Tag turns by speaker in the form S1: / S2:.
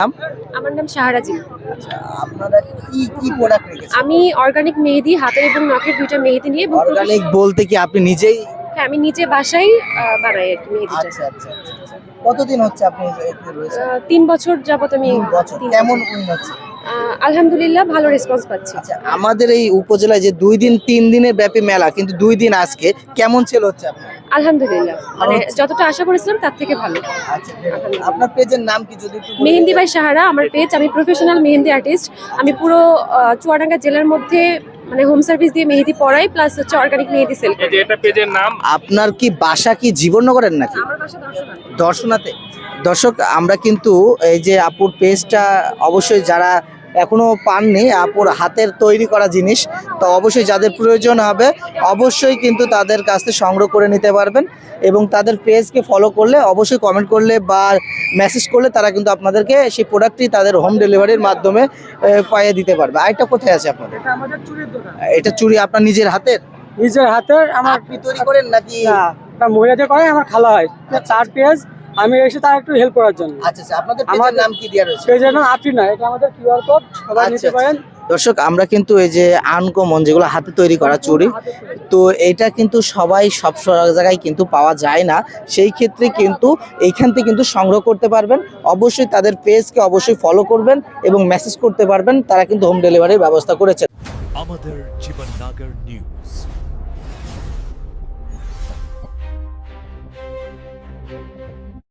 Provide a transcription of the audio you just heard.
S1: নাম?
S2: আমার নাম শাহরাজি।
S1: আচ্ছা, আপনারা কি প্রোডাক্ট রেখেছেন?
S2: আমি অর্গানিক মেহেদি, হাতের এবং নখের দুইটা মেহেদি নিয়ে এবং
S1: অর্গানিক বলতে কি আপনি নিজেই?
S2: হ্যাঁ, আমি নিজে বাসায় বানাই আর কি মেহেদিটা।
S1: আচ্ছা আচ্ছা আচ্ছা আচ্ছা। কতদিন হচ্ছে আপনি এতে রয়েছেন?
S2: 3 বছর যাবত আমি
S1: 3 বছর।
S2: 3
S1: কেমন
S2: বছর।
S1: উইন হচ্ছে?
S2: আলহামদুলিল্লাহ ভালো রেসপন্স পাচ্ছি।
S1: আচ্ছা, আমাদের এই উপজেলায় যে 2 দিন 3 দিনের ব্যাপী মেলা, কিন্তু 2 দিন আজকে কেমন সেল হচ্ছে আপনার?
S2: আলহামদুলিল্লাহ মানে
S1: হচ্ছে?
S2: যতটা আশা করেছিলাম তার থেকে ভালো।
S1: আচ্ছা, আপনার পেজের নাম কি যদি একটু বলে
S2: মেহেন্দি
S1: দিতেন?
S2: বাই সাহারা আমার পেজ। আমি প্রফেশনাল মেহেন্দি আর্টিস্ট। আমি পুরো চুয়াডাঙ্গা জেলার মধ্যে মানে হোম সার্ভিস দিয়ে মেহেদি পড়াই, প্লাস হচ্ছে অর্গানিক মেহেদি সেল করি।
S3: এটা পেজের নাম।
S1: আপনার কি বাসা কি জীবননগরের নাকি?
S2: আমার বাসা দর্শনা।
S1: দর্শনাতে। দর্শক, আমরা কিন্তু এই যে আপুর পেজটা অবশ্যই যারা এখনো পাননি, আপুর হাতের তৈরি করা জিনিস, তো অবশ্যই যাদের প্রয়োজন হবে অবশ্যই কিন্তু তাদের কাছ থেকে সংগ্রহ করে নিতে পারবেন। এবং তাদের পেজকে ফলো করলে, অবশ্যই কমেন্ট করলে বা মেসেজ করলে তারা কিন্তু আপনাদেরকে সেই প্রোডাক্টটি তাদের হোম ডেলিভারির মাধ্যমে পাইয়ে দিতে পারবে। আরেকটা কোথায় আছে আপনাদের?
S4: এটা আমাদের চুরির দোকান।
S1: এটা চুড়ি আপনার নিজের হাতের?
S4: নিজের হাতের আমার
S1: আপনি তৈরি করেন নাকি?
S4: না, মহিলাদের করে, আমার খালা হয় তার পেজ। আমি এসে তার একটু হেল্প করার জন্য।
S1: আচ্ছা আচ্ছা, আপনাদের পেজের নাম কি দেওয়া রয়েছে?
S4: পেজের নাম আপনি না, এটা আমাদের কিউআর কোড, সবাই
S1: আচ্ছা,
S4: নিতে পারেন।
S1: দর্শক, আমরা কিন্তু এই যে আনকমন যেগুলো হাতে তৈরি করা চুড়ি, তো এটা কিন্তু সবাই সব জায়গায় কিন্তু পাওয়া যায় না। সেই ক্ষেত্রে কিন্তু এইখান থেকে কিন্তু সংগ্রহ করতে পারবেন। অবশ্যই তাদের পেজকে অবশ্যই ফলো করবেন এবং মেসেজ করতে পারবেন, তারা কিন্তু হোম ডেলিভারির ব্যবস্থা করেছে।
S5: আমাদের জীবননগর নিউজ।